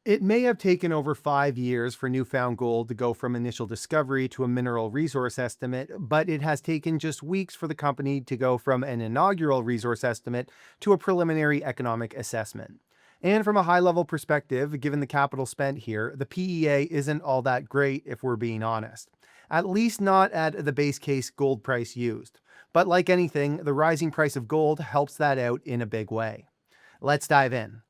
It may have taken over 5 years for New Found Gold to go from initial discovery to a mineral resource estimate, but it has taken just weeks for the company to go from an inaugural resource estimate to a preliminary economic assessment. And from a high level perspective, given the capital spent here, the PEA isn't all that great if we're being honest. At least not at the base case gold price used. But like anything, the rising price of gold helps that out in a big way. Let's dive in.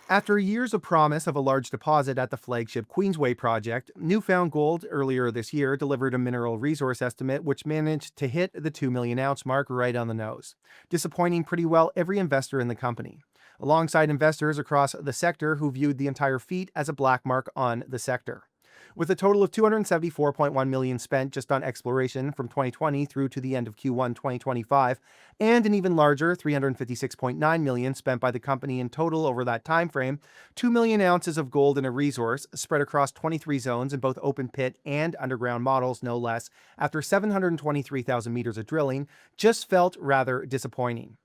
After years of promise of a large deposit at the flagship Queensway project, New Found Gold earlier this year delivered a mineral resource estimate which managed to hit the 2 million ounce mark right on the nose, disappointing pretty well every investor in the company, alongside investors across the sector who viewed the entire feat as a black mark on the sector. With a total of 274.1 million spent just on exploration from 2020 through to the end of Q1 2025, and an even larger 356.9 million spent by the company in total over that time frame, 2 million ounces of gold in a resource spread across 23 zones in both open pit and underground models no less, after 723,000 meters of drilling, just felt rather disappointing.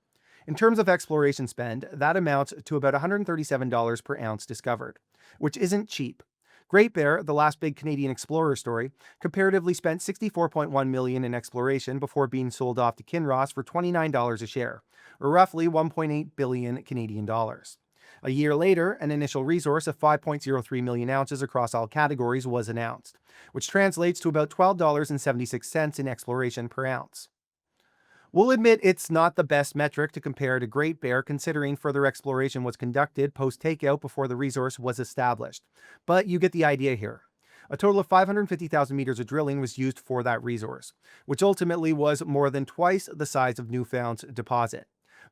In terms of exploration spend, that amounts to about $137 per ounce discovered, which isn't cheap. Great Bear, the last big Canadian explorer story, comparatively spent $64.1 million in exploration before being sold off to Kinross for $29 a share, or roughly 1.8 billion Canadian dollars. A year later, an initial resource of 5.03 million ounces across all categories was announced, which translates to about $12.76 in exploration per ounce. We'll admit it's not the best metric to compare to Great Bear considering further exploration was conducted post-takeout before the resource was established, but you get the idea here. A total of 550,000 meters of drilling was used for that resource, which ultimately was more than twice the size of New Found's deposit.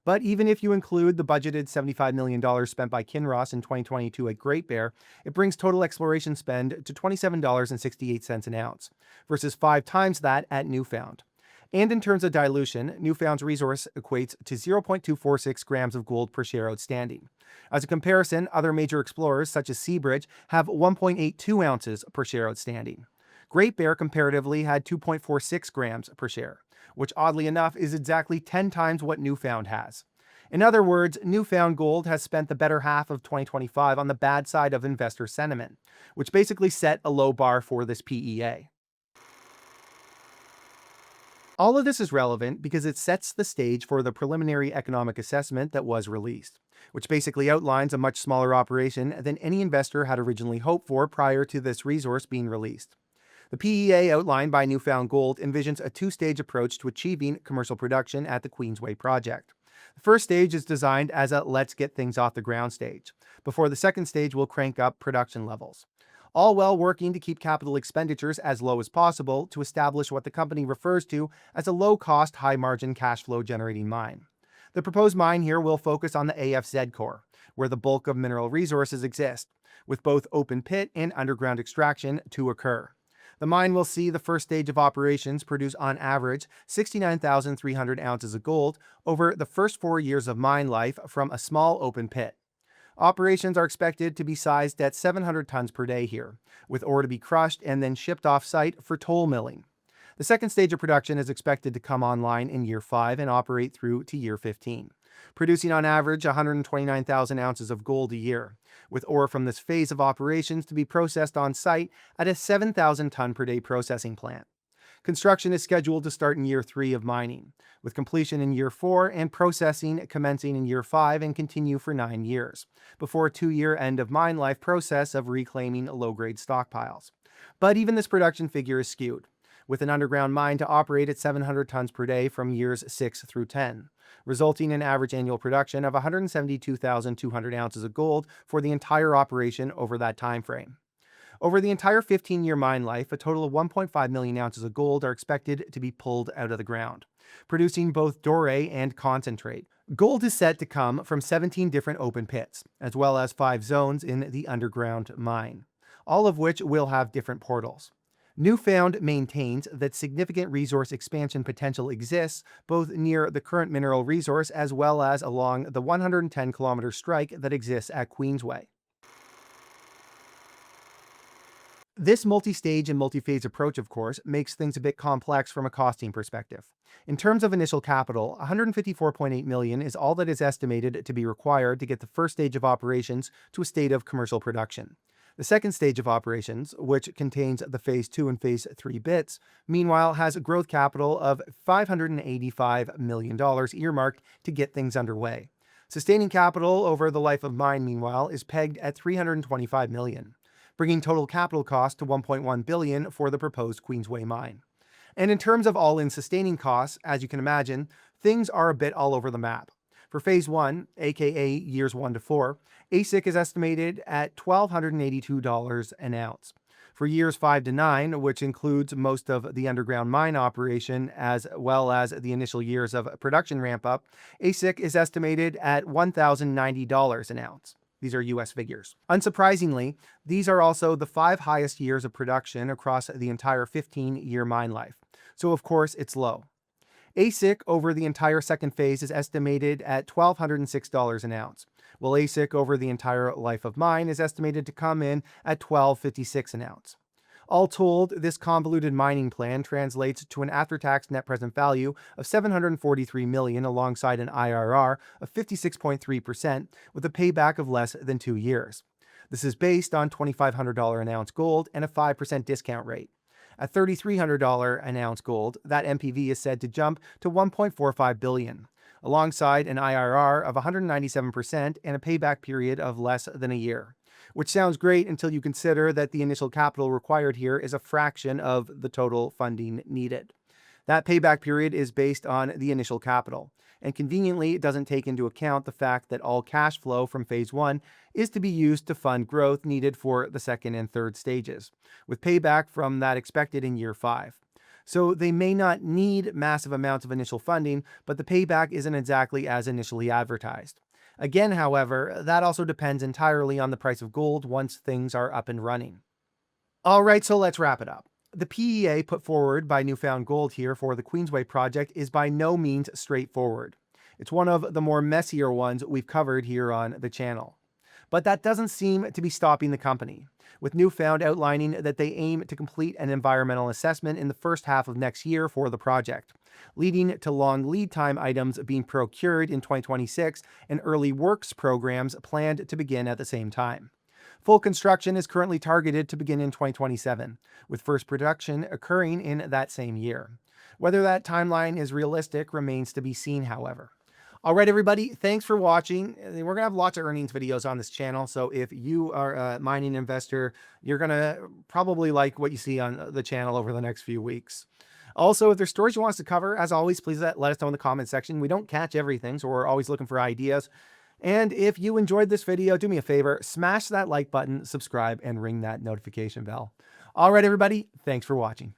But even if you include the budgeted $75 million spent by Kinross in 2022 at Great Bear, it brings total exploration spend to $27.68 an ounce, versus 5 times that at New Found. And in terms of dilution, New Found's resource equates to 0.246 grams of gold per share outstanding. As a comparison, other major explorers such as Seabridge have 1.82 ounces per share outstanding. Great Bear comparatively had 2.46 grams per share, which oddly enough is exactly 10 times what New Found has. In other words, New Found Gold has spent the better half of 2025 on the bad side of investor sentiment, which basically set a low bar for this PEA. All of this is relevant because it sets the stage for the preliminary economic assessment that was released, which basically outlines a much smaller operation than any investor had originally hoped for prior to this resource being released. The PEA outlined by New Found Gold envisions a two-stage approach to achieving commercial production at the Queensway project. The first stage is designed as a let's get things off the ground stage, before the second stage will crank up production levels, all while working to keep capital expenditures as low as possible to establish what the company refers to as a low-cost, high-margin cash flow generating mine. The proposed mine here will focus on the AFZ core, where the bulk of mineral resources exist, with both open pit and underground extraction to occur. The mine will see the first stage of operations produce on average 69,300 ounces of gold over the first 4 years of mine life from a small open pit. Operations are expected to be sized at 700 tons per day here, with ore to be crushed and then shipped off-site for toll milling. The second stage of production is expected to come online in year 5 and operate through to year 15, producing on average 129,000 ounces of gold a year, with ore from this phase of operations to be processed on-site at a 7,000 ton per day processing plant. Construction is scheduled to start in year 3 of mining, with completion in year 4 and processing commencing in year 5 and continue for 9 years, before a 2-year end of mine life process of reclaiming low-grade stockpiles. But even this production figure is skewed, with an underground mine to operate at 700 tons per day from years 6 through 10, resulting in average annual production of 172,200 ounces of gold for the entire operation over that time frame. Over the entire 15-year mine life, a total of 1.5 million ounces of gold are expected to be pulled out of the ground, producing both doré and concentrate. Gold is set to come from 17 different open pits, as well as 5 zones in the underground mine, all of which will have different portals. New Found maintains that significant resource expansion potential exists both near the current mineral resource as well as along the 110-kilometer strike that exists at Queensway. This multi-stage and multi-phase approach, of course, makes things a bit complex from a costing perspective. In terms of initial capital, 154.8 million is all that is estimated to be required to get the first stage of operations to a state of commercial production. The second stage of operations, which contains the phase 2 and phase 3 bits, meanwhile has a growth capital of $585 million earmarked to get things underway. Sustaining capital over the life of mine, meanwhile, is pegged at 325 million, bringing total capital cost to 1.1 billion for the proposed Queensway mine. And in terms of all-in sustaining costs, as you can imagine, things are a bit all over the map. For phase 1, aka years 1 to 4, AISC is estimated at $1,282 an ounce. For years 5 to 9, which includes most of the underground mine operation as well as the initial years of production ramp-up, AISC is estimated at $1,090 an ounce. These are US figures. Unsurprisingly, these are also the 5 highest years of production across the entire 15-year mine life. So of course, it's low. AISC over the entire second phase is estimated at $1,206 an ounce, while AISC over the entire life of mine is estimated to come in at $1,256 an ounce. All told, this convoluted mining plan translates to an after-tax net present value of $743 million alongside an IRR of 56.3% with a payback of less than 2 years. This is based on $2,500 an ounce gold and a 5% discount rate. At $3,300 an ounce gold, that NPV is said to jump to $1.45 billion, alongside an IRR of 197% and a payback period of less than a year. Which sounds great until you consider that the initial capital required here is a fraction of the total funding needed. That payback period is based on the initial capital, and conveniently it doesn't take into account the fact that all cash flow from phase 1 is to be used to fund growth needed for the second and third stages, with payback from that expected in year 5. So they may not need massive amounts of initial funding, but the payback isn't exactly as initially advertised. Again, however, that also depends entirely on the price of gold once things are up and running. All right, so let's wrap it up. The PEA put forward by New Found Gold here for the Queensway project is by no means straightforward. It's one of the more messier ones we've covered here on the channel. But that doesn't seem to be stopping the company, with New Found outlining that they aim to complete an environmental assessment in the first half of next year for the project, leading to long lead time items being procured in 2026 and early works programs planned to begin at the same time. Full construction is currently targeted to begin in 2027, with first production occurring in that same year. Whether that timeline is realistic remains to be seen, however. All right, everybody, thanks for watching. We're going to have lots of earnings videos on this channel, so if you are a mining investor, you're going to probably like what you see on the channel over the next few weeks. Also, if there's stories you want us to cover, as always, please let us know in the comment section. We don't catch everything, so we're always looking for ideas. And if you enjoyed this video, do me a favor, smash that like button, subscribe, and ring that notification bell. All right, everybody, thanks for watching.